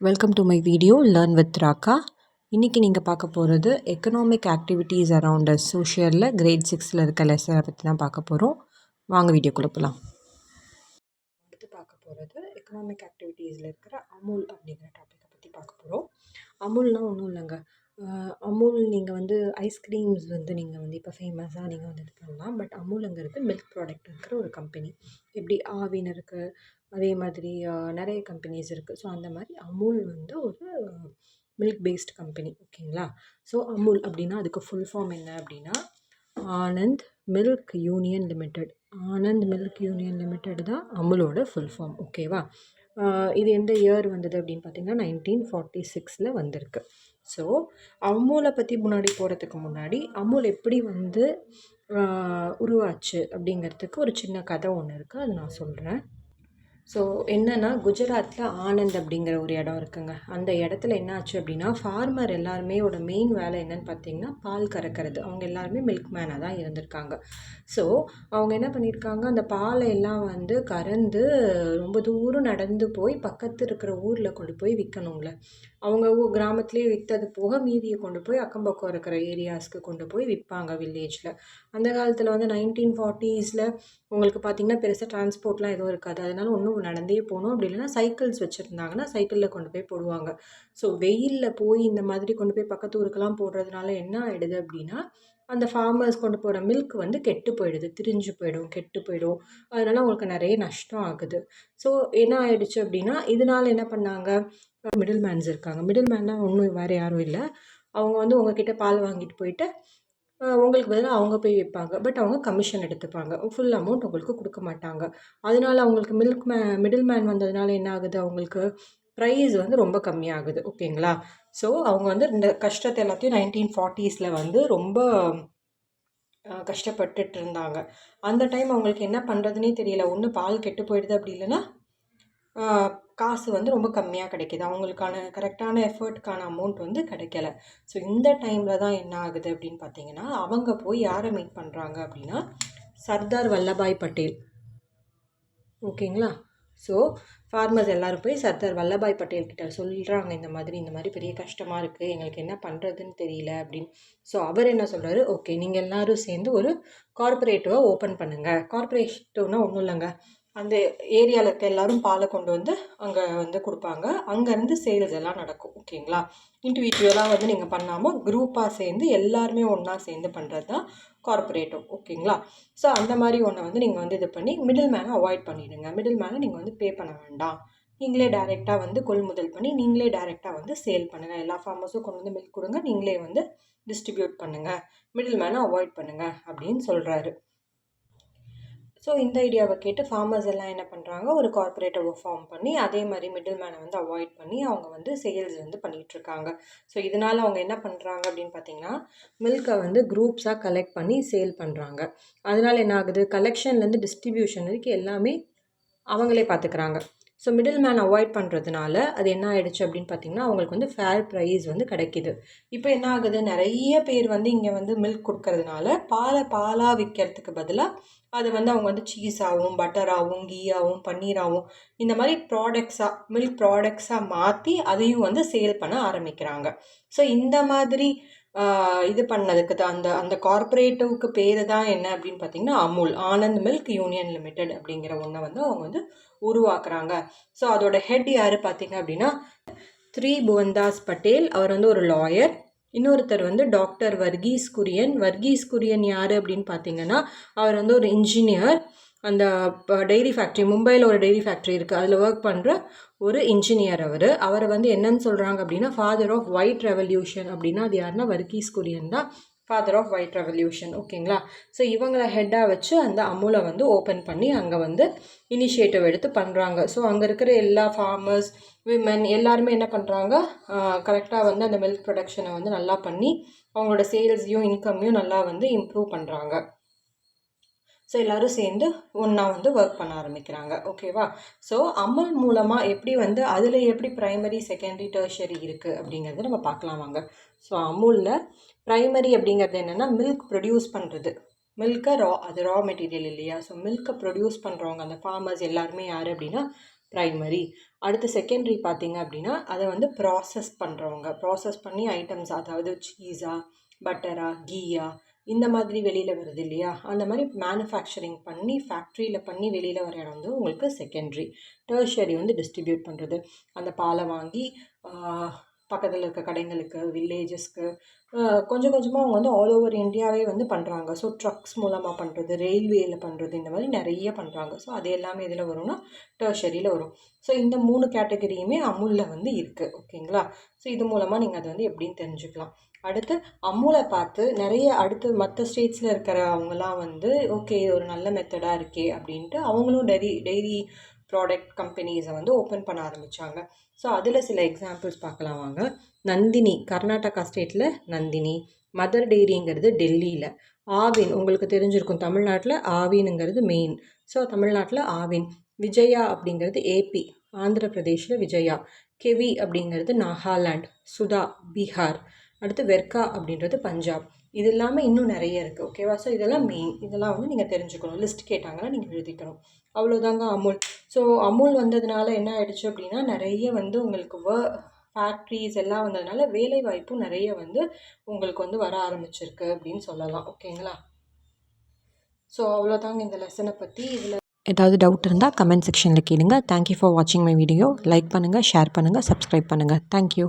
Welcome to my video learn with Raqqa. இன்றைக்கி நீங்கள் பார்க்க போகிறது எக்கனாமிக் ஆக்டிவிட்டீஸ் அரவுண்ட் சோஷியலில் கிரேட் 6 இருக்க லெசனை பற்றி தான் பார்க்க போகிறோம். வாங்க வீடியோக்குள்ளே போகலாம். அடுத்து பார்க்க போகிறது எக்கனாமிக் ஆக்டிவிட்டீஸில் இருக்கிற அமுல் அப்படிங்கிற டாப்பிக்கை பற்றி பார்க்க போகிறோம். அமுல்னால் ஒன்றும் இல்லைங்க. அமுல் நீங்கள் வந்து ஐஸ்கிரீம்ஸ் வந்து நீங்கள் வந்து இப்போ ஃபேமஸாக நீங்கள் வந்து இது பண்ணலாம். பட் அமுலுங்கிறது மில்க் ப்ராடக்ட் இருக்கிற ஒரு கம்பெனி. எப்படி ஆவின் இருக்குது, அதே மாதிரி நிறைய கம்பெனிஸ் இருக்குது. ஸோ அந்த மாதிரி அமுல் வந்து ஒரு மில்க் பேஸ்ட் கம்பெனி, ஓகேங்களா. ஸோ அமுல் அப்படின்னா அதுக்கு ஃபுல் ஃபார்ம் என்ன அப்படின்னா Anand milk union limited. Anand milk union limited தான் அமுலோட ஃபுல் ஃபார்ம், ஓகேவா. இது எந்த இயர் வந்தது அப்படின்னு பார்த்தீங்கன்னா 1946 வந்திருக்கு. ஸோ அமுலை பற்றி முன்னாடி போகிறதுக்கு முன்னாடி அமுல் எப்படி வந்து உருவாச்சு அப்படிங்கிறதுக்கு ஒரு சின்ன கதை ஒன்று இருக்குது, அது நான் சொல்கிறேன். ஸோ என்னென்னா, குஜராத்தில் ஆனந்த் அப்படிங்கிற ஒரு இடம் இருக்குங்க. அந்த இடத்துல என்ன ஆச்சு அப்படின்னா, ஃபார்மர் எல்லாருமே மெயின் வேலை என்னன்னு பார்த்தீங்கன்னா பால் கறக்கிறது. அவங்க எல்லாருமே மில்க் மேனாக தான் இருந்திருக்காங்க. ஸோ அவங்க என்ன பண்ணியிருக்காங்க, அந்த பாலை எல்லாம் வந்து கறந்து ரொம்ப தூரம் நடந்து போய் பக்கத்து இருக்கிற ஊரில் கொண்டு போய் விற்கணுங்கள. அவங்க கிராமத்துலேயே விற்றது போக மீதியை கொண்டு போய் அக்கம் பக்கம் இருக்கிற ஏரியாஸ்க்கு கொண்டு போய் விற்பாங்க வில்லேஜில். அந்த காலத்தில் வந்து 1940s உங்களுக்கு பார்த்திங்கன்னா பெருசாக டிரான்ஸ்போர்ட்லாம் எதுவும் இருக்காது. அதனால ஒன்றும் நடந்தே போகணும், அப்படி இல்லைன்னா சைக்கிள்ஸ் வச்சுருந்தாங்கன்னா சைக்கிளில் கொண்டு போய் போடுவாங்க. ஸோ வெயிலில் போய் இந்த மாதிரி கொண்டு போய் பக்கத்து ஊருக்கெல்லாம் போடுறதுனால என்ன ஆகிடுது அப்படின்னா, அந்த ஃபார்மர்ஸ் கொண்டு போகிற மில்க் வந்து கெட்டு போயிடுது, திரிஞ்சு போயிடும், கெட்டு போயிடும். அதனால் அவங்களுக்கு நிறைய நஷ்டம் ஆகுது. ஸோ என்ன ஆயிடுச்சு அப்படின்னா, இதனால் என்ன பண்ணாங்க, மிடில் மேன்ஸ் இருக்காங்க. மிடில் மேன்னா ஒன்றும் வேறு யாரும் இல்லை, அவங்க வந்து உங்ககிட்ட பால் வாங்கிட்டு போயிட்டு உங்களுக்கு பதிலாக அவங்க போய் விற்பாங்க. பட் அவங்க கமிஷன் எடுத்துப்பாங்க, ஃபுல் அமௌண்ட் உங்களுக்கு கொடுக்க மாட்டாங்க. அதனால அவங்களுக்கு மிடில் மேன் வந்ததுனால என்ன ஆகுது, அவங்களுக்கு ப்ரைஸ் வந்து ரொம்ப கம்மியாகுது, ஓகேங்களா. ஸோ அவங்க வந்து இந்த கஷ்டத்தை எல்லாத்தையும் 1940s வந்து ரொம்ப கஷ்டப்பட்டுட்டு இருந்தாங்க. அந்த டைம் அவங்களுக்கு என்ன பண்ணுறதுனே தெரியல. ஒன்று பால் கெட்டு போயிடுது, அப்படி இல்லைன்னா காசு வந்து ரொம்ப கம்மியாக கிடைக்கிது. அவங்களுக்கான கரெக்டான எஃபர்ட்டுக்கான அமௌண்ட் வந்து கிடைக்கல. ஸோ இந்த டைமில் தான் என்ன ஆகுது அப்படின்னு பார்த்தீங்கன்னா, அவங்க போய் யாரை மீட் பண்ணுறாங்க அப்படின்னா சர்தார் வல்லபாய் பட்டேல், ஓகேங்களா. ஸோ ஃபார்மர்ஸ் எல்லோரும் போய் சர்தார் வல்லபாய் பட்டேல் கிட்ட சொல்கிறாங்க, இந்த மாதிரி பெரிய கஷ்டமாக இருக்குது, எங்களுக்கு என்ன பண்ணுறதுன்னு தெரியல அப்படின்னு. ஸோ அவர் என்ன சொல்கிறாரு, ஓகே நீங்கள் எல்லோரும் சேர்ந்து ஒரு கார்பரேட்டிவை ஓப்பன் பண்ணுங்கள். கார்பரேட்டிவ்னால் ஒன்றும் இல்லைங்க, அந்த ஏரியாவில் இருக்க எல்லோரும் பாலை கொண்டு வந்து அங்கே வந்து கொடுப்பாங்க. அங்கேருந்து சேல்ஸ் எல்லாம் நடக்கும், ஓகேங்களா. இண்டிவிஜுவலாக வந்து நீங்கள் பண்ணாமல் குரூப்பாக சேர்ந்து எல்லாருமே ஒன்றா சேர்ந்து பண்ணுறது தான் கார்பரேட்டிவ், ஓகேங்களா. ஸோ அந்த மாதிரி ஒன்றை வந்து நீங்கள் வந்து இது பண்ணி மிடில் மேனை அவாய்ட் பண்ணிவிடுங்க. மிடில் மேனை நீங்கள் வந்து பே பண்ண வேண்டாம், நீங்களே டைரெக்டாக வந்து கொள்முதல் பண்ணி நீங்களே டைரெக்டாக வந்து சேல் பண்ணுங்கள். எல்லா ஃபார்மர்ஸும் கொண்டு வந்து மில்க் கொடுங்க, நீங்களே வந்து டிஸ்ட்ரிபியூட் பண்ணுங்கள், மிடில் மேனை அவாய்ட் பண்ணுங்கள் அப்படின்னு சொல்கிறாரு. ஸோ இந்த ஐடியாவை கேட்டு ஃபார்மர்ஸ் எல்லாம் என்ன பண்ணுறாங்க, ஒரு கார்பரேட்டிவை ஃபார்ம் பண்ணி அதே மாதிரி மிடில் மேனை வந்து அவாய்ட் பண்ணி அவங்க வந்து சேல்ஸ் வந்து பண்ணிகிட்ருக்காங்க. ஸோ இதனால் அவங்க என்ன பண்ணுறாங்க அப்படின்னு பார்த்தீங்கன்னா, மில்கை வந்து குரூப்ஸாக கலெக்ட் பண்ணி சேல் பண்ணுறாங்க. அதனால் என்ன ஆகுது, கலெக்ஷன்லேருந்து டிஸ்ட்ரிபியூஷன் வரைக்கும் எல்லாமே அவங்களே பார்த்துக்கிறாங்க. ஸோ மிடில் மேன் அவாய்ட் பண்ணுறதுனால அது என்ன ஆகிடுச்சு அப்படின்னு பார்த்தீங்கன்னா, அவங்களுக்கு வந்து ஃபேர் ப்ரைஸ் வந்து கிடைக்கிது. இப்போ என்ன ஆகுது, நிறைய பேர் வந்து இங்கே வந்து மில்க் கொடுக்கறதுனால பாலாக விற்கிறதுக்கு பதிலாக அது வந்து அவங்க வந்து சீஸாகவும் பட்டராகவும் கீயாகவும் பன்னீராகவும் இந்த மாதிரி ப்ராடக்ட்ஸாக மில்க் ப்ராடக்ட்ஸாக மாற்றி அதையும் வந்து சேல் பண்ண ஆரம்பிக்கிறாங்க. ஸோ இந்த மாதிரி இது பண்ணதுக்கு தான் அந்த கார்பரேட்டிவ்க்கு பேர் தான் என்ன அப்படின்னு பார்த்தீங்கன்னா Amul, Anand milk union limited அப்படிங்கிற ஒன்றை வந்து அவங்க வந்து உருவாக்குறாங்க. ஸோ அதோட ஹெட் யார் பார்த்தீங்க அப்படின்னா ஸ்ரீ புவன்தாஸ் பட்டேல். அவர் வந்து ஒரு லாயர். இன்னொருத்தர் வந்து டாக்டர் வர்கீஸ் குரியன். வர்கீஸ் குரியன் யார் அப்படின்னு பார்த்தீங்கன்னா, அவர் வந்து ஒரு இன்ஜினியர். அந்த டெய்ரி ஃபேக்ட்ரி, மும்பையில் ஒரு டெய்ரி ஃபேக்ட்ரி இருக்குது, அதில் ஒர்க் பண்ணுற ஒரு இன்ஜினியர். அவரை வந்து என்னன்னு சொல்கிறாங்க அப்படின்னா ஃபாதர் ஆஃப் ஒயிட் ரெவல்யூஷன் அப்படின்னா அது யாருன்னா வர்கீஸ் குரியன் தான் ஃபாதர் ஆஃப் ஒயிட் ரெவல்யூஷன், ஓகேங்களா. ஸோ இவங்களை ஹெட்டாக வச்சு அந்த அமுலை வந்து ஓப்பன் பண்ணி அங்கே வந்து இனிஷியேட்டிவ் எடுத்து பண்ணுறாங்க. ஸோ அங்கே இருக்கிற எல்லா ஃபார்மர்ஸ், விமன் எல்லாருமே என்ன பண்ணுறாங்க, கரெக்டாக வந்து அந்த மில்க் ப்ரொடக்ஷனை வந்து நல்லா பண்ணி அவங்களோட சேல்ஸையும் இன்கம்மையும் நல்லா வந்து இம்ப்ரூவ் பண்ணுறாங்க. ஸோ எல்லோரும் சேர்ந்து ஒன்றா வந்து ஒர்க் பண்ண ஆரம்பிக்கிறாங்க, ஓகேவா. ஸோ அமுல் மூலமாக எப்படி வந்து அதில் எப்படி ப்ரைமரி செகண்டரி டெர்ஷரி இருக்குது அப்படிங்கிறத நம்ம பார்க்கலாம் வாங்க. ஸோ அமுலில் ப்ரைமரி அப்படிங்கிறது என்னென்னா மில்க் ப்ரொடியூஸ் பண்ணுறது, மில்கை அது ரா மெட்டீரியல் இல்லையா. ஸோ மில்கை ப்ரொடியூஸ் பண்ணுறவங்க அந்த ஃபார்மர்ஸ் எல்லாருமே யார் அப்படின்னா ப்ரைமரி. அடுத்து செகண்டரி பார்த்தீங்க அப்படின்னா அதை வந்து ப்ராசஸ் பண்ணுறவங்க, ப்ராசஸ் பண்ணி ஐட்டம்ஸ், அதாவது சீஸா, பட்டரா, கீயா இந்த மாதிரி வெளியில் வருது இல்லையா, அந்த மாதிரி மேனுஃபேக்சரிங் பண்ணி ஃபேக்ட்ரியில் பண்ணி வெளியில் வர இடம் வந்து உங்களுக்கு செகண்டரி. டெர்ஷரி வந்து டிஸ்ட்ரிபியூட் பண்ணுறது, அந்த பாலை வாங்கி பக்கத்தில் இருக்க கடைங்களுக்கு, வில்லேஜஸ்க்கு கொஞ்சம் கொஞ்சமாக அவங்க வந்து ஆல் ஓவர் இந்தியாவே வந்து பண்ணுறாங்க. ஸோ ட்ரக்ஸ் மூலமாக பண்ணுறது, ரயில்வேயில் பண்ணுறது, இந்த மாதிரி நிறைய பண்ணுறாங்க. ஸோ அது எல்லாமே இதில் வரும்னா டெர்ஷரியில் வரும். ஸோ இந்த 3 கேட்டகரியுமே அமுலில் வந்து இருக்குது. ஓகேங்களா? ஸோ இது மூலமாக நீங்கள் அதை வந்து எப்படின்னு தெரிஞ்சுக்கலாம். அடுத்து அமுலை பார்த்து நிறைய அடுத்து மற்ற ஸ்டேட்ஸில் இருக்கிற அவங்களாம் வந்து ஓகே இது ஒரு நல்ல மெத்தடாக இருக்கே அப்படின்ட்டு அவங்களும் டெய்ரி ப்ராடக்ட் கம்பெனிஸை வந்து ஓப்பன் பண்ண ஆரம்பித்தாங்க. ஸோ அதில் சில எக்ஸாம்பிள்ஸ் பார்க்கலாம் வாங்க. நந்தினி கர்நாடகா ஸ்டேட்டில் நந்தினி, மதர் டெய்ரிங்கிறது டெல்லியில், ஆவின் உங்களுக்கு தெரிஞ்சிருக்கும் தமிழ்நாட்டில் ஆவினுங்கிறது மெயின். ஸோ தமிழ்நாட்டில் ஆவின், விஜயா அப்படிங்கிறது ஏபி ஆந்திர பிரதேஷில் விஜயா, கெவி அப்படிங்கிறது நாகாலாண்ட், சுதா பீகார், அடுத்து வெர்கா அப்படின்றது பஞ்சாப். இது இல்லாமல் இன்னும் நிறைய இருக்குது. ஓகேவா? ஸோ இதெல்லாம் மெயின், இதெல்லாம் வந்து நீங்கள் தெரிஞ்சுக்கணும். லிஸ்ட் கேட்டாங்கன்னா நீங்கள் எழுதிக்கணும். அவ்வளோதாங்க அமுல். ஸோ அமுல் வந்ததுனால என்ன ஆயிடுச்சு அப்படின்னா நிறைய வந்து உங்களுக்கு ஃபேக்ட்ரிஸ் எல்லாம் வந்ததுனால வேலை வாய்ப்பும் நிறைய வந்து உங்களுக்கு வந்து வர ஆரம்பிச்சிருக்கு அப்படின்னு சொல்லலாம். ஓகேங்களா? ஸோ அவ்வளோதாங்க இந்த லெசனை பற்றி. இதில் ஏதாவது டவுட் இருந்தால் கமெண்ட் செக்ஷனில் கேளுங்க. தேங்க்யூ ஃபார் வாட்சிங் மை வீடியோ. லைக் பண்ணுங்கள், ஷேர் பண்ணுங்கள், சப்ஸ்கிரைப் பண்ணுங்கள். தேங்க்யூ.